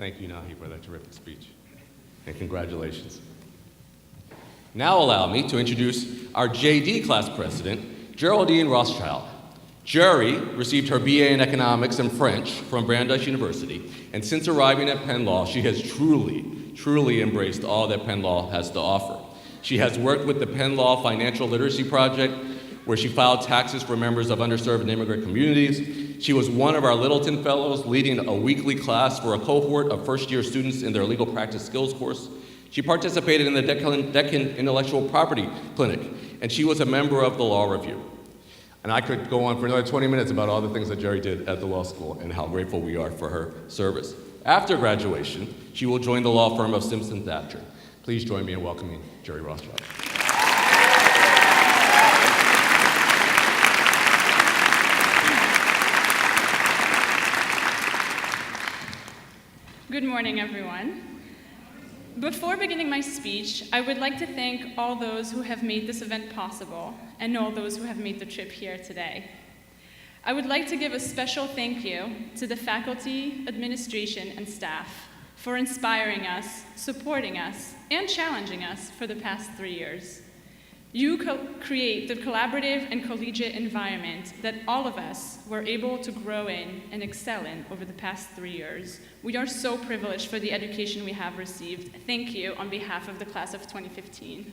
thank you, Nahy, for that terrific speech. And congratulations. Now allow me to introduce our JD class president, Geraldine Rothschild. Jerry received her BA in Economics and French from Brandeis University, and since arriving at Penn Law, she has truly embraced all that Penn Law has to offer. She has worked with the Penn Law Financial Literacy Project, where she filed taxes for members of underserved and immigrant communities. She was one of our Littleton Fellows, leading a weekly class for a cohort of first-year students in their legal practice skills course. She participated in the Deccan Intellectual Property Clinic, and she was a member of the Law Review. And I could go on for another 20 minutes about all the things that Jerry did at the law school and how grateful we are for her service. After graduation, she will join the law firm of Simpson Thacher. Please join me in welcoming Jerry Rothschild. Good morning, everyone. Before beginning my speech, I would like to thank all those who have made this event possible and all those who have made the trip here today. I would like to give a special thank you to the faculty, administration, and staff for inspiring us, supporting us, and challenging us for the past 3 years. You create the collaborative and collegiate environment that all of us were able to grow in and excel in over the past 3 years. We are so privileged for the education we have received. Thank you on behalf of the class of 2015.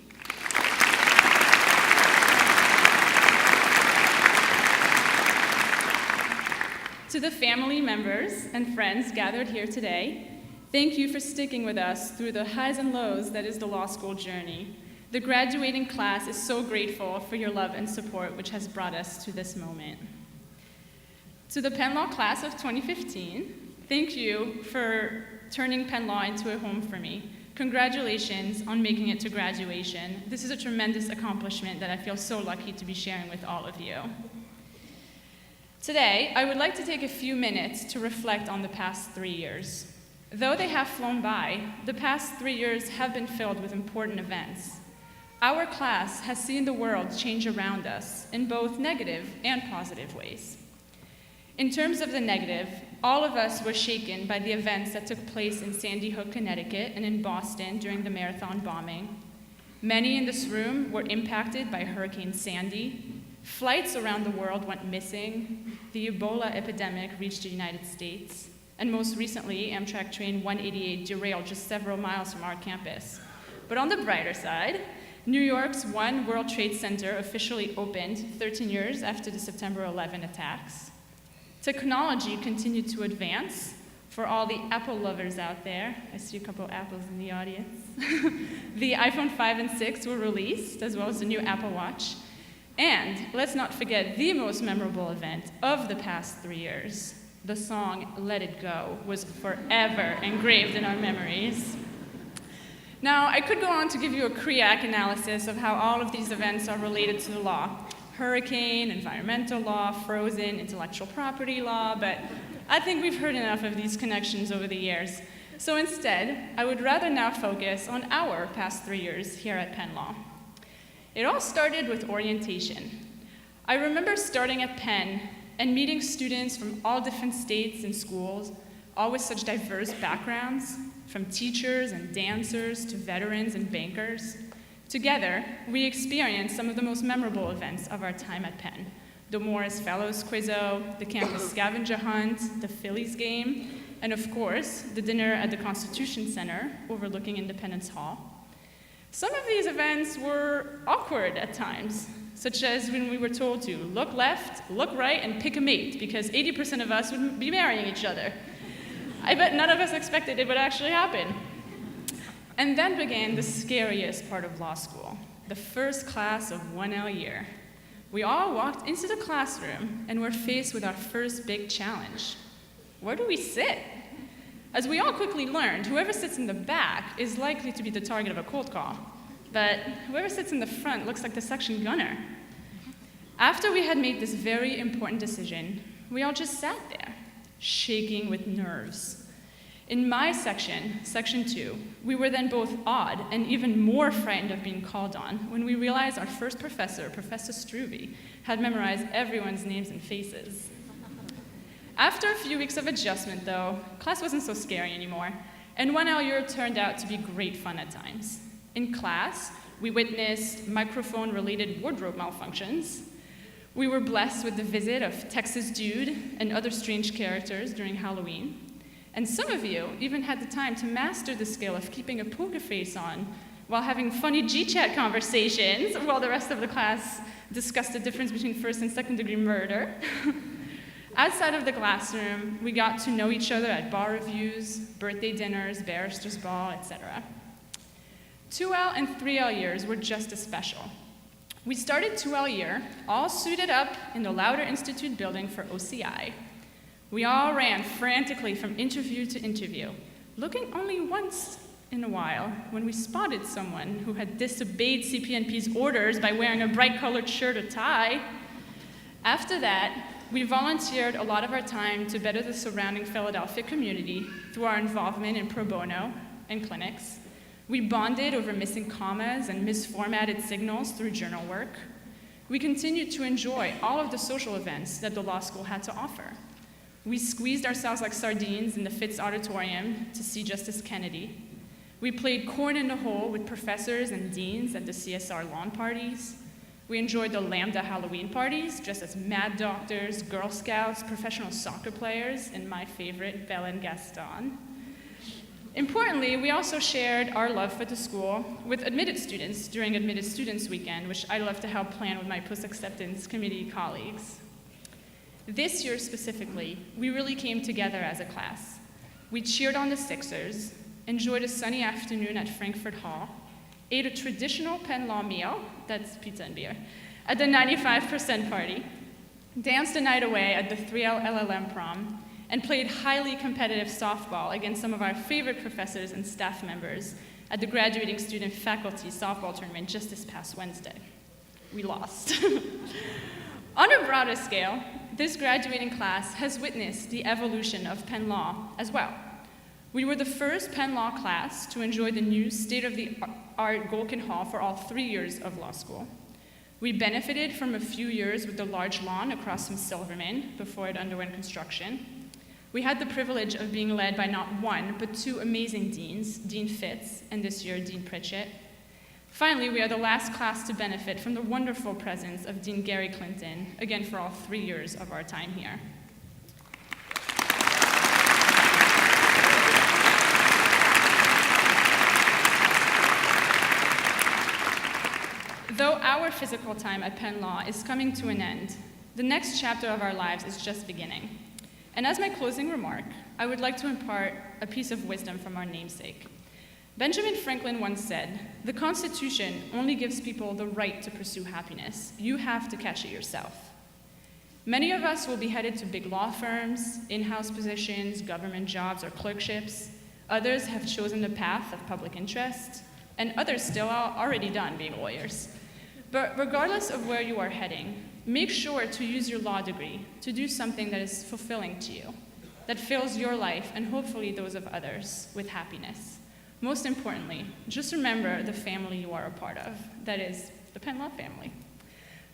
To the family members and friends gathered here today, thank you for sticking with us through the highs and lows that is the law school journey. The graduating class is so grateful for your love and support, which has brought us to this moment. To the Penn Law class of 2015, thank you for turning Penn Law into a home for me. Congratulations on making it to graduation. This is a tremendous accomplishment that I feel so lucky to be sharing with all of you. Today, I would like to take a few minutes to reflect on the past 3 years. Though they have flown by, the past 3 years have been filled with important events. Our class has seen the world change around us in both negative and positive ways. In terms of the negative, all of us were shaken by the events that took place in Sandy Hook, Connecticut, and in Boston during the marathon bombing. Many in this room were impacted by Hurricane Sandy. Flights around the world went missing. The Ebola epidemic reached the United States. And most recently, Amtrak train 188 derailed just several miles from our campus. But on the brighter side, New York's One World Trade Center officially opened 13 years after the September 11 attacks. Technology continued to advance. For all the Apple lovers out there, I see a couple apples in the audience. The iPhone 5 and 6 were released, as well as the new Apple Watch. And let's not forget the most memorable event of the past 3 years. The song Let It Go was forever engraved in our memories. Now, I could go on to give you a CREAC analysis of how all of these events are related to the law. Hurricane, environmental law, frozen, intellectual property law, but I think we've heard enough of these connections over the years. So instead, I would rather now focus on our past 3 years here at Penn Law. It all started with orientation. I remember starting at Penn and meeting students from all different states and schools, all with such diverse backgrounds, from teachers and dancers to veterans and bankers. Together, we experienced some of the most memorable events of our time at Penn. The Morris Fellows Quizzo, the campus scavenger hunt, the Phillies game, and of course, the dinner at the Constitution Center overlooking Independence Hall. Some of these events were awkward at times, such as when we were told to look left, look right, and pick a mate, because 80% of us would be marrying each other. I bet none of us expected it would actually happen. And then began the scariest part of law school, the first class of 1L year. We all walked into the classroom and were faced with our first big challenge. Where do we sit? As we all quickly learned, whoever sits in the back is likely to be the target of a cold call, but whoever sits in the front looks like the section gunner. After we had made this very important decision, we all just sat there, shaking with nerves. In my section, Section 2, we were then both awed and even more frightened of being called on when we realized our first professor, Professor Struve, had memorized everyone's names and faces. After a few weeks of adjustment, though, class wasn't so scary anymore, and 1 hour turned out to be great fun at times. In class, we witnessed microphone-related wardrobe malfunctions. We were blessed with the visit of Texas Dude and other strange characters during Halloween. And some of you even had the time to master the skill of keeping a poker face on while having funny G-chat conversations while the rest of the class discussed the difference between first and second-degree murder. Outside of the classroom, we got to know each other at bar reviews, birthday dinners, barrister's ball, etc. 2L and 3L years were just as special. We started 2L year all suited up in the Lauder Institute building for OCI. We all ran frantically from interview to interview, looking only once in a while when we spotted someone who had disobeyed CPNP's orders by wearing a bright-colored shirt or tie. After that, we volunteered a lot of our time to better the surrounding Philadelphia community through our involvement in pro bono and clinics. We bonded over missing commas and misformatted signals through journal work. We continued to enjoy all of the social events that the law school had to offer. We squeezed ourselves like sardines in the Fitz Auditorium to see Justice Kennedy. We played corn in the hole with professors and deans at the CSR lawn parties. We enjoyed the Lambda Halloween parties, just as mad doctors, Girl Scouts, professional soccer players, and my favorite, Belle and Gaston. Importantly, we also shared our love for the school with admitted students during Admitted Students Weekend, which I love to help plan with my post-acceptance committee colleagues. This year specifically, we really came together as a class. We cheered on the Sixers, enjoyed a sunny afternoon at Frankfurt Hall, ate a traditional Penn Law meal, that's pizza and beer, at the 95% party, danced the night away at the 3L LLM prom, and played highly competitive softball against some of our favorite professors and staff members at the graduating student faculty softball tournament just this past Wednesday. We lost. On a broader scale, this graduating class has witnessed the evolution of Penn Law as well. We were the first Penn Law class to enjoy the new state-of-the-art Golkin Hall for all 3 years of law school. We benefited from a few years with the large lawn across from Silverman before it underwent construction. We had the privilege of being led by not one, but two amazing deans, Dean Fitz and this year Dean Pritchett. Finally, we are the last class to benefit from the wonderful presence of Dean Gary Clinton, again for all 3 years of our time here. Though our physical time at Penn Law is coming to an end, the next chapter of our lives is just beginning. And as my closing remark, I would like to impart a piece of wisdom from our namesake. Benjamin Franklin once said, "The Constitution only gives people the right to pursue happiness. You have to catch it yourself." Many of us will be headed to big law firms, in-house positions, government jobs, or clerkships. Others have chosen the path of public interest, and others still are already done being lawyers. But regardless of where you are heading, make sure to use your law degree to do something that is fulfilling to you, that fills your life and hopefully those of others with happiness. Most importantly, just remember the family you are a part of, that is, the Penn Law family.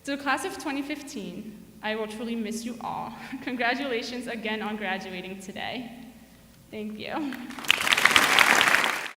To the class of 2015, I will truly miss you all. Congratulations again on graduating today. Thank you.